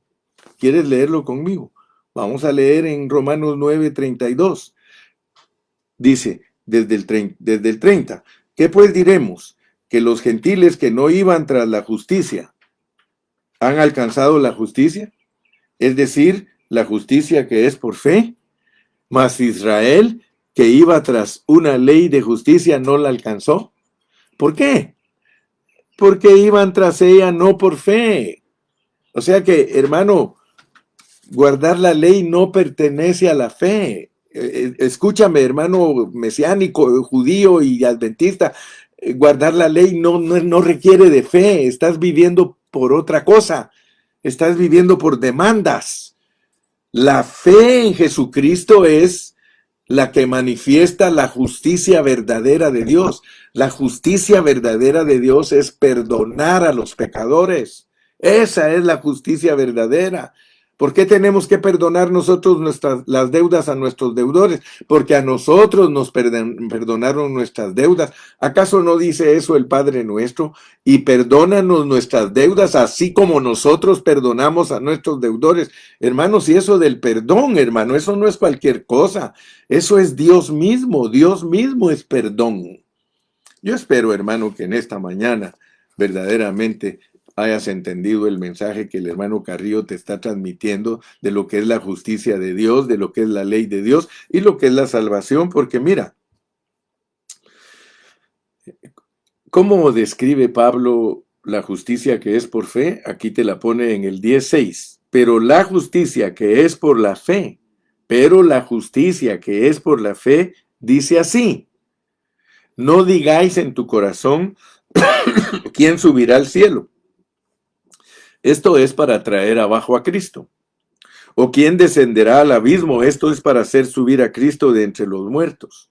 ¿Quieres leerlo conmigo? Vamos a leer en Romanos 9:32. Dice, desde el 30, ¿qué pues diremos? Que los gentiles que no iban tras la justicia han alcanzado la justicia, es decir, la justicia que es por fe, mas Israel, que iba tras una ley de justicia, no la alcanzó. ¿Por qué? Porque iban tras ella no por fe. O sea que, hermano, guardar la ley no pertenece a la fe. Escúchame, hermano mesiánico, judío y adventista, guardar la ley no requiere de fe. Estás viviendo por otra cosa. Estás viviendo por demandas. La fe en Jesucristo es la que manifiesta la justicia verdadera de Dios. La justicia verdadera de Dios es perdonar a los pecadores. Esa es la justicia verdadera. ¿Por qué tenemos que perdonar nosotros las deudas a nuestros deudores? Porque a nosotros nos perdonaron nuestras deudas. ¿Acaso no dice eso el Padre nuestro? Y perdónanos nuestras deudas, así como nosotros perdonamos a nuestros deudores. Hermanos, y eso del perdón, hermano, eso no es cualquier cosa. Eso es Dios mismo. Dios mismo es perdón. Yo espero, hermano, que en esta mañana verdaderamente hayas entendido el mensaje que el hermano Carrillo te está transmitiendo de lo que es la justicia de Dios, de lo que es la ley de Dios y lo que es la salvación, porque mira, ¿cómo describe Pablo la justicia que es por fe? Aquí te la pone en el 10:6. Pero la justicia que es por la fe, dice así: no digáis en tu corazón, ¿quién subirá al cielo? Esto es para traer abajo a Cristo. ¿O quién descenderá al abismo? Esto es para hacer subir a Cristo de entre los muertos.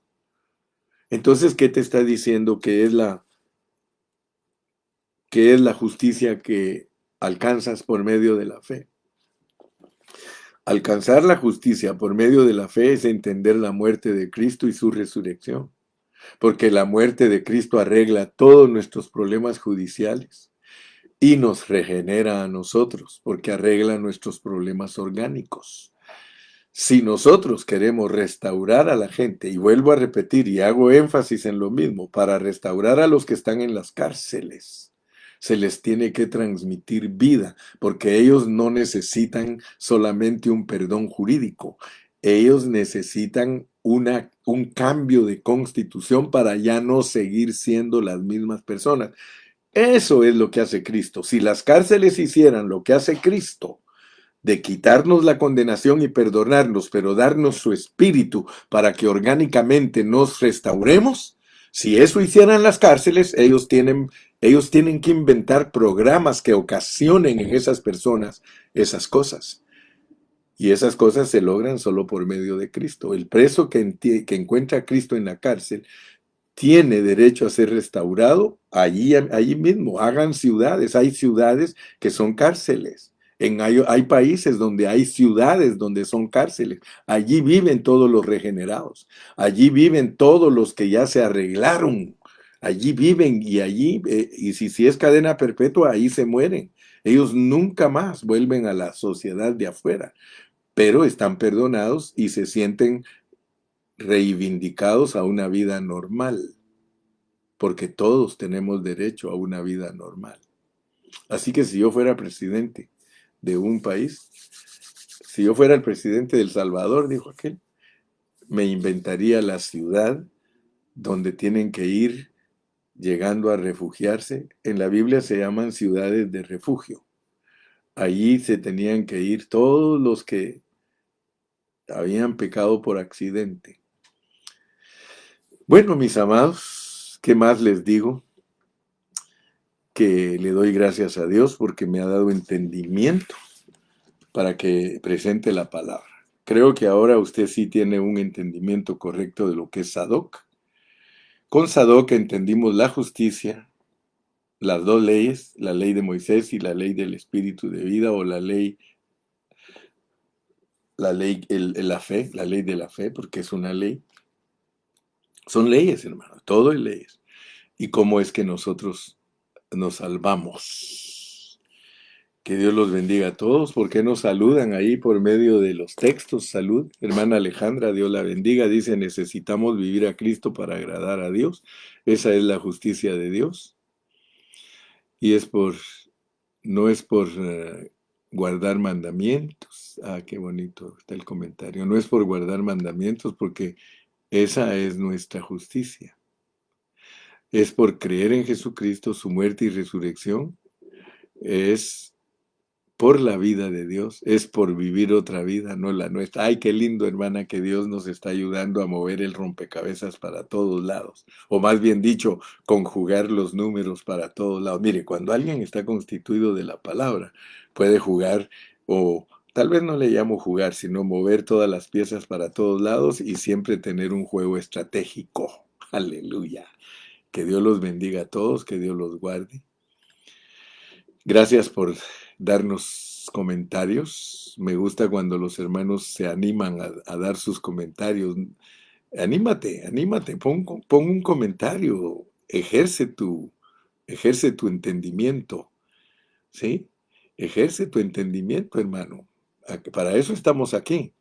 Entonces, ¿qué te está diciendo que es la justicia que alcanzas por medio de la fe? Alcanzar la justicia por medio de la fe es entender la muerte de Cristo y su resurrección. Porque la muerte de Cristo arregla todos nuestros problemas judiciales y nos regenera a nosotros, porque arregla nuestros problemas orgánicos. Si nosotros queremos restaurar a la gente, y vuelvo a repetir y hago énfasis en lo mismo, para restaurar a los que están en las cárceles, se les tiene que transmitir vida, porque ellos no necesitan solamente un perdón jurídico, ellos necesitan un cambio de constitución para ya no seguir siendo las mismas personas. Eso es lo que hace Cristo. Si las cárceles hicieran lo que hace Cristo, de quitarnos la condenación y perdonarnos, pero darnos su espíritu para que orgánicamente nos restauremos, si eso hicieran las cárceles, ellos tienen que inventar programas que ocasionen en esas personas esas cosas. Y esas cosas se logran solo por medio de Cristo. El preso que encuentra a Cristo en la cárcel tiene derecho a ser restaurado, allí mismo, hagan ciudades. Hay ciudades que son cárceles. Hay países donde hay ciudades donde son cárceles. Allí viven todos los regenerados. Allí viven todos los que ya se arreglaron. Allí viven y y si es cadena perpetua, ahí se mueren. Ellos nunca más vuelven a la sociedad de afuera, pero están perdonados y se sienten reivindicados a una vida normal, porque todos tenemos derecho a una vida normal. Así que si yo fuera presidente de un país, si yo fuera el presidente de El Salvador, dijo aquel, me inventaría la ciudad donde tienen que ir llegando a refugiarse. En la Biblia se llaman ciudades de refugio. Allí se tenían que ir todos los que habían pecado por accidente. Bueno, mis amados, ¿qué más les digo? Que le doy gracias a Dios porque me ha dado entendimiento para que presente la palabra. Creo que ahora usted sí tiene un entendimiento correcto de lo que es Sadoc. Con Sadoc entendimos la justicia, las dos leyes, la ley de Moisés y la ley del espíritu de vida, o la ley, la fe, la ley de la fe, porque es una ley. Son leyes, hermano, todo es leyes. Y cómo es que nosotros nos salvamos. Que Dios los bendiga a todos. ¿Por qué nos saludan ahí por medio de los textos? Salud, hermana Alejandra, Dios la bendiga. Dice, necesitamos vivir a Cristo para agradar a Dios. Esa es la justicia de Dios. Y no es por guardar mandamientos. Ah, qué bonito está el comentario. No es por guardar mandamientos, porque esa es nuestra justicia. Es por creer en Jesucristo, su muerte y resurrección. Es por la vida de Dios, es por vivir otra vida, no la nuestra. Ay, qué lindo, hermana, que Dios nos está ayudando a mover el rompecabezas para todos lados, o más bien dicho, conjugar los números para todos lados. Mire, cuando alguien está constituido de la palabra, puede jugar, o tal vez no le llamo jugar, sino mover todas las piezas para todos lados y siempre tener un juego estratégico. Aleluya. Que Dios los bendiga a todos, que Dios los guarde. Gracias por darnos comentarios. Me gusta cuando los hermanos se animan a dar sus comentarios. Anímate, pon un comentario, ejerce tu entendimiento, ¿sí? Ejerce tu entendimiento, hermano. Para eso estamos aquí,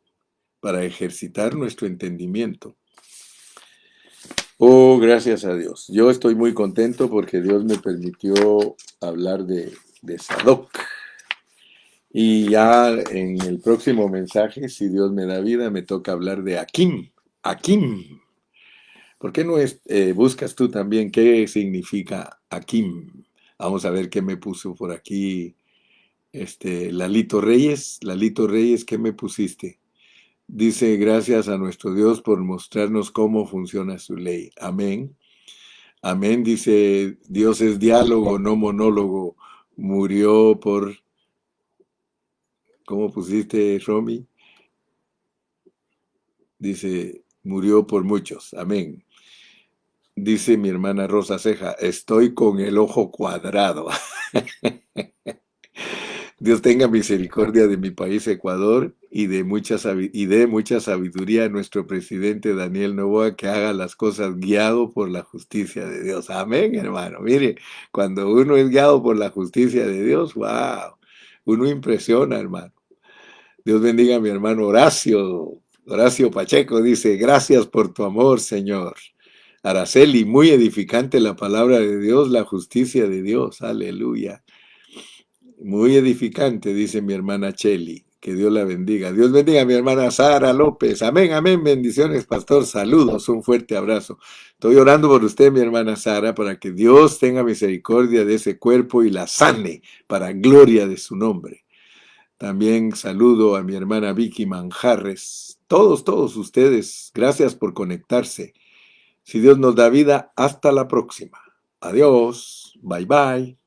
para ejercitar nuestro entendimiento. Oh, gracias a Dios. Yo estoy muy contento porque Dios me permitió hablar de Sadoc. Y ya en el próximo mensaje, si Dios me da vida, me toca hablar de Akim. Akim. ¿Por qué no buscas tú también qué significa Akim? Vamos a ver qué me puso por aquí. Lalito Reyes, ¿qué me pusiste? Dice, gracias a nuestro Dios por mostrarnos cómo funciona su ley. Amén. Amén, dice, Dios es diálogo, no monólogo. Murió por... ¿Cómo pusiste, Romy? Dice, murió por muchos. Amén. Dice mi hermana Rosa Ceja, estoy con el ojo cuadrado. Dios tenga misericordia de mi país, Ecuador, y de mucha sabiduría a nuestro presidente Daniel Noboa, que haga las cosas guiado por la justicia de Dios. Amén, hermano. Mire, cuando uno es guiado por la justicia de Dios, wow, uno impresiona, hermano. Dios bendiga a mi hermano Horacio. Horacio Pacheco dice, gracias por tu amor, Señor. Araceli, muy edificante la palabra de Dios, la justicia de Dios. Aleluya. Muy edificante, dice mi hermana Cheli. Que Dios la bendiga. Dios bendiga a mi hermana Sara López. Amén, amén. Bendiciones, pastor. Saludos. Un fuerte abrazo. Estoy orando por usted, mi hermana Sara, para que Dios tenga misericordia de ese cuerpo y la sane para gloria de su nombre. También saludo a mi hermana Vicky Manjarres. Todos ustedes, gracias por conectarse. Si Dios nos da vida, hasta la próxima. Adiós. Bye bye.